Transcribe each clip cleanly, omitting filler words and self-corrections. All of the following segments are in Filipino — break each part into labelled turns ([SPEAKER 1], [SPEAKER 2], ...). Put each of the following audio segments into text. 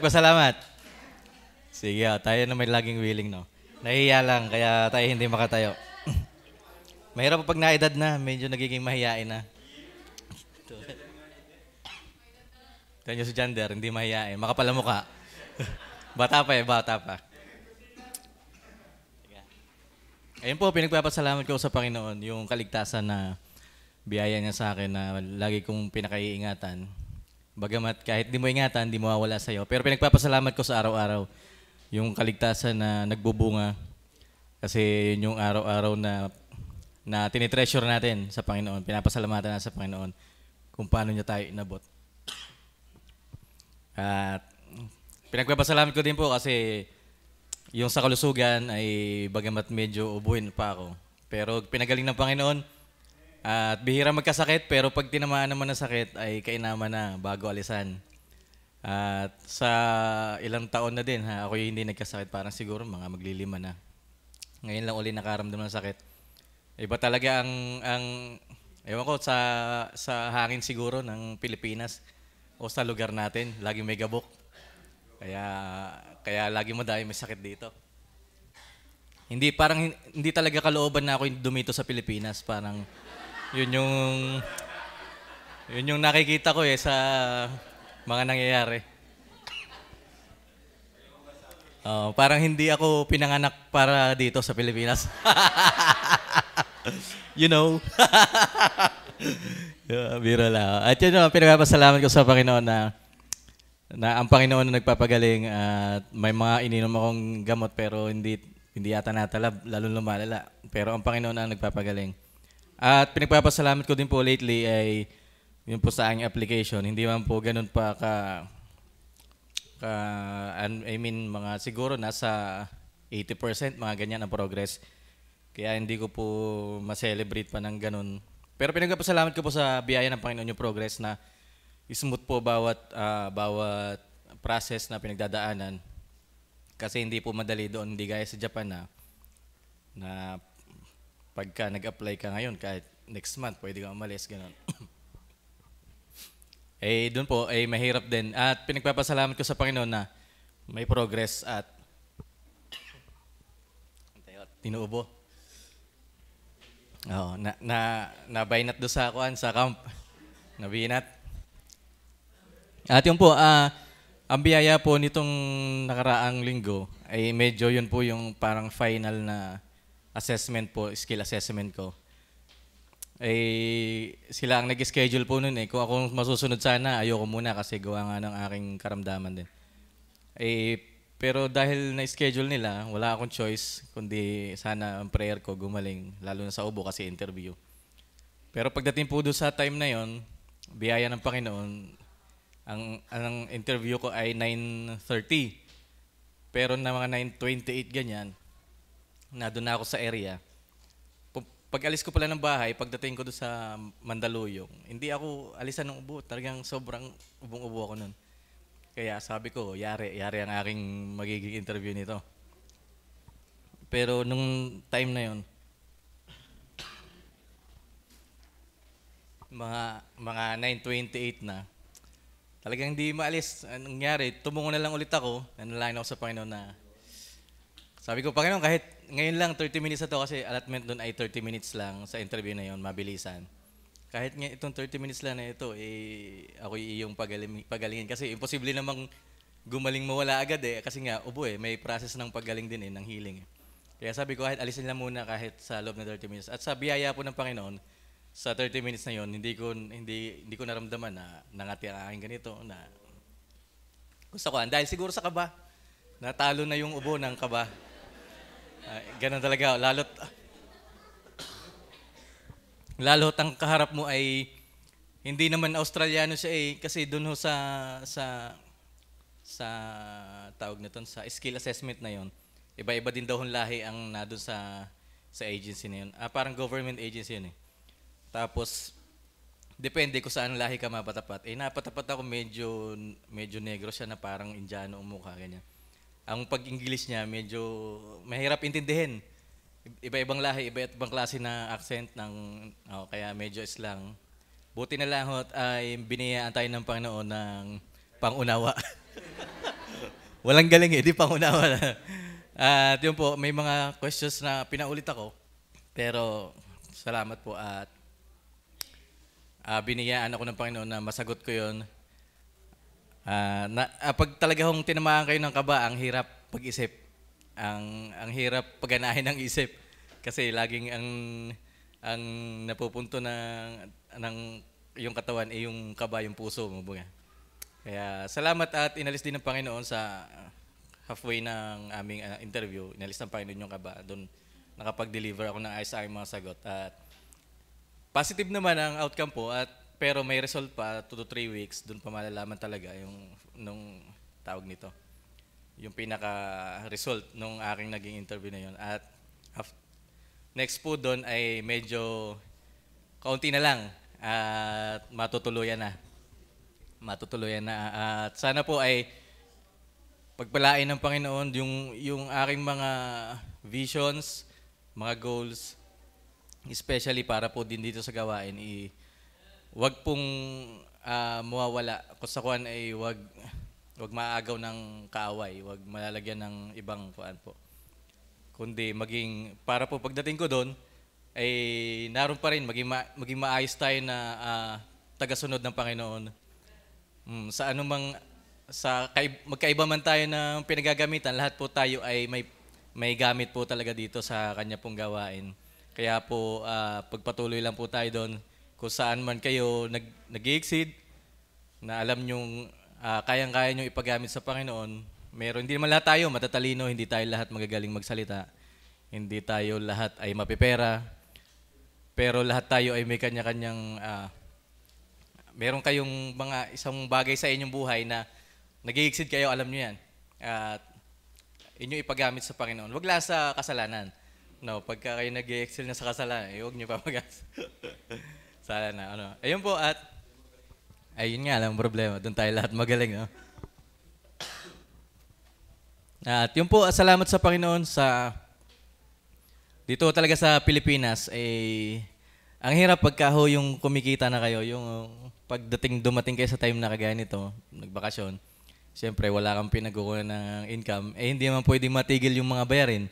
[SPEAKER 1] magpasalamat. Sige, tayo na may laging willing, no? Nahihiya lang, kaya tayo hindi makatayo. Mahirap pag naedad na, medyo nagiging mahihain na. Kanya si Jander, hindi mahihain. Makapal ang mukha. Bata pa eh, bata pa. Ayun po, pinagpapasalamat ko sa Panginoon yung kaligtasan na biyaya niya sa akin na lagi kong pinakaiingatan. Bagamat kahit di mo ingatan, di mawawala sa'yo. Pero pinagpapasalamat ko sa araw-araw yung kaligtasan na nagbubunga. Kasi yun yung araw-araw na tinitreasure natin sa Panginoon. Pinapasalamatan natin sa Panginoon kung paano niya tayo inabot. At pinagpapasalamat ko din po kasi yung sa kalusugan ay bagamat medyo ubuhin pa ako. Pero pinagaling ng Panginoon at bihira magkasakit pero pag tinamaan naman ng sakit ay kainaman na bago alisan. At sa ilang taon na din, ako hindi nagkasakit, parang siguro mga maglilima na. Ngayon lang uli nakaramdam ng sakit. Iba talaga ang ewan ko, sa hangin siguro ng Pilipinas o sa lugar natin, laging may gabok. Kaya lagi madami may sakit dito. Hindi talaga kalooban na ako dumito sa Pilipinas, parang yun yung nakikita ko sa mga nangyayari. Parang hindi ako pinanganak para dito sa Pilipinas. You know. Biro lang. At yun, pinagpapasalamat ko sa Panginoon na ang Panginoon na nagpapagaling at may mga ininom akong gamot pero hindi yata natalab, lalo lumalala. Pero ang Panginoon ang nagpapagaling. At pinagpapasalamat ko din po lately ay yun po sa aking application. Hindi man po ganun pa mga siguro nasa 80% mga ganyan ang progress. Kaya hindi ko po ma-celebrate pa ng ganun. Pero pinagpapasalamat ko po sa biyaya ng Panginoon yung progress na smooth po bawat process na pinagdadaanan. Kasi hindi po madali doon, hindi gaya sa Japan na pagka nag-apply ka ngayon, kahit next month, pwede kang umalis, gano'n. Doon po, mahirap din. At pinagpapasalamat ko sa Panginoon na may progress at tinuubo. Oo, nabainat doon sa camp. Nabinat. At yun po, ang biyaya po nitong nakaraang linggo ay medyo yun po yung parang final na assessment po, skill assessment ko. Sila ang nag-schedule po nun Kung ako masusunod sana, ayoko muna kasi gawa nga ng aking karamdaman din. Pero dahil na-schedule nila, wala akong choice, kundi sana ang prayer ko gumaling, lalo na sa ubo kasi interview. Pero pagdating po doon sa time na yon, biyaya ng Panginoon, ang interview ko ay 9:30. Pero na mga 9:28 ganyan, doon na ako sa area. Pag alis ko pala ng bahay, pagdating ko doon sa Mandaluyong, hindi ako alisan ng ubo. Talagang sobrang ubong-ubo ako nun. Kaya sabi ko, yari ang aking magiging interview nito. Pero nung time na yon, mga 9:28 na, talagang hindi maalis. Anong nangyari? Tumungo na lang ulit ako. Nanalangin ako sa Panginoon na sabi ko, Panginoon, kahit ngayon lang 30 minutes na to kasi allotment doon ay 30 minutes lang sa interview na yon, mabilisan. Kahit nga itong 30 minutes lang na ito, ako iyong pagalingin. Kasi imposible namang gumaling mawala agad Kasi nga, ubo may process ng pagaling din ng healing. Kaya sabi ko, kahit alisin lang muna kahit sa loob ng 30 minutes. At sa biyaya po ng Panginoon, sa 30 minutes na yon, hindi ko naramdaman na nangati ang aking ganito, na gusto ko. Dahil siguro sa kaba, natalo na yung ubo ng kaba. Ganun talaga, lalo't ang kaharap mo ay hindi naman Australiano siya kasi doon sa tawag na ton, sa skill assessment na yon. Iba-iba din daw ang lahi ang doon sa agency na yon. Parang government agency yun Tapos depende kung saan lahi ka mapatapat. Napatapat ako medyo negro siya na parang Indiano ang mukha ganyan. Ang pag-English niya medyo mahirap intindihin. Iba-ibang lahi, iba-ibang klase na accent kaya medyo slang. Buti na lang ay biniyayaan tayo ng Panginoon ng pangunawa. Walang galing eh, di pangunawa na. At yun po, may mga questions na pinaulit ako. Pero salamat po at biniyaan ako ng Panginoon na masagot ko yun. Pag talaga hong tinamaan kayo ng kaba, ang hirap pag-isip. Ang hirap pagganahin ng isip. Kasi laging ang napupunto ng yung katawan ay yung kaba, yung puso mo. Kaya salamat at inalis din ng Panginoon sa halfway ng aming interview. Inalis ng Panginoon yung kaba. Doon nakapag-deliver ako ng ayos sa aking mga sagot. At positive naman ang outcome po, pero may result pa 2 to 3 weeks. Doon pa malalaman talaga yung nung tawag nito. Yung pinaka-result nung aking naging interview na yun. At next po doon ay medyo kaunti na lang at matutuluyan na. At sana po ay pagpalain ng Panginoon yung aking mga visions, mga goals, especially para po din dito sa gawain, wag pong mawawala. Kung sa kuwan ay wag maagaw ng kaaway, wag malalagyan ng ibang kuwan po. Kundi maging, para po pagdating ko doon, ay naroon pa rin, maging maayos tayo na tagasunod ng Panginoon. Sa anumang, magkaiba man tayo ng pinagagamitan, lahat po tayo ay may gamit po talaga dito sa kanya pong gawain. Kaya po, pagpatuloy lang po tayo doon. Kung saan man kayo nag-exceed, na alam nyong kayang-kaya nyong ipagamit sa Panginoon, hindi naman lahat tayo matatalino, hindi tayo lahat magagaling magsalita, hindi tayo lahat ay mapipera, pero lahat tayo ay may kanya-kanyang, meron kayong mga isang bagay sa inyong buhay na nag-exceed kayo, alam nyo yan. At inyo ipagamit sa Panginoon. Wag lang sa kasalanan. No, pagka kayo nag-excel na sa kasalanan, huwag nyo papagas. Sana na, Ayun po at, ayun nga lang problema. Doon tayo lahat magaling, no? At yun po, salamat sa Panginoon dito talaga sa Pilipinas, ang hirap pagka yung kumikita na kayo, yung dumating kayo sa time na kagaya nito, nagbakasyon, siyempre wala kang pinagkukunan ng income, hindi naman pwedeng matigil yung mga bayarin.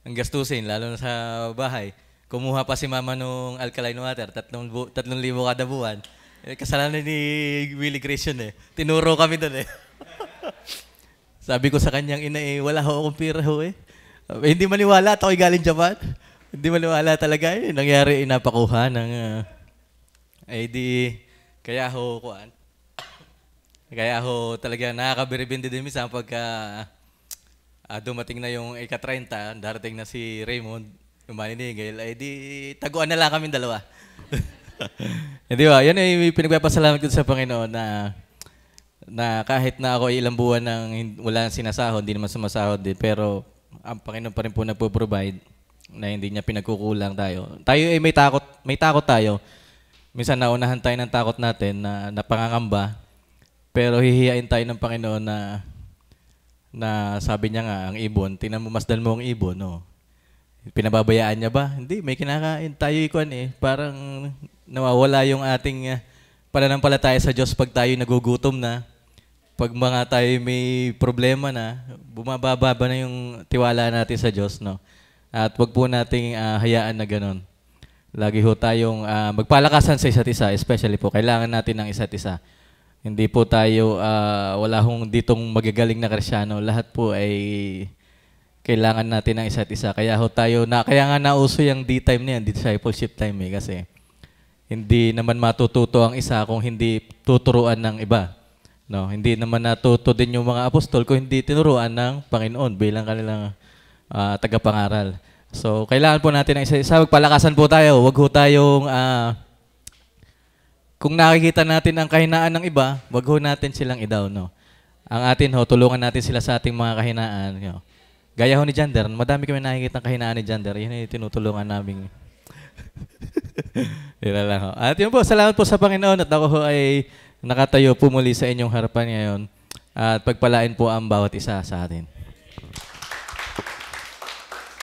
[SPEAKER 1] Ang gastusin, lalo na sa bahay. Kumuha pa si mama nung alkaline water, 3,000 kada buwan. Kasalanan ni Willie Grace yun eh. Tinuro kami doon eh. Sabi ko sa kanyang ina wala ho akong pira ho eh. Hindi maniwala at ako'y galing Japan. Hindi maniwala talaga eh. Nangyari napakuha ng kaya ho talaga nakakabiribindi din minsan pagka dumating na yung ika-30, darating na si Raymond, yung maninigil, taguan na lang kami dalawa. Di ba? Yan ay pinagpapasalamat ko sa Panginoon na kahit na ako ay ilang buwan nang wala sinasahod, hindi naman sumasahod din, pero ang Panginoon pa rin po nagpo-provide na hindi niya pinagkukulang tayo. Tayo ay may takot tayo. Minsan naunahan tayo ng takot natin na pangangamba, pero hihiyain tayo ng Panginoon na sabi niya nga, ang ibon, tingnan mo, masdan mo ang ibon, no? Pinababayaan niya ba? Hindi, may kinakain. Tayo ikuan parang nawawala yung ating pananampalataya sa Diyos pag tayo nagugutom na. Pag mga tayo may problema na, bumababa na yung tiwala natin sa Diyos, no? At wag po nating hayaan na ganun. Lagi ho tayong magpalakasan sa isa't isa, especially po, kailangan natin ng isa't isa. Hindi po tayo, wala hong ditong magagaling na Kristyano. Lahat po ay kailangan natin ng isa't isa. Kaya nga nauso yung D-time na yan, discipleship time kasi hindi naman matututo ang isa kung hindi tuturuan ng iba. No, hindi naman natuto din yung mga apostol kung hindi tinuruan ng Panginoon bilang kanilang tagapangaral. So, kailangan po natin ng isa-isa. Magpalakasan po tayo. Huwag ho tayong kung nakikita natin ang kahinaan ng iba, wag ho natin silang i-down, no? Ang atin tulungan natin sila sa ating mga kahinaan. Gaya ho ni Jander, madami kami nakikita ang kahinaan ni Jander. Yun ay tinutulungan namin. Yun lang ho. At yun po, salamat po sa Panginoon at ako ho ay nakatayo pumuli sa inyong harapan ngayon at pagpalain po ang bawat isa sa atin.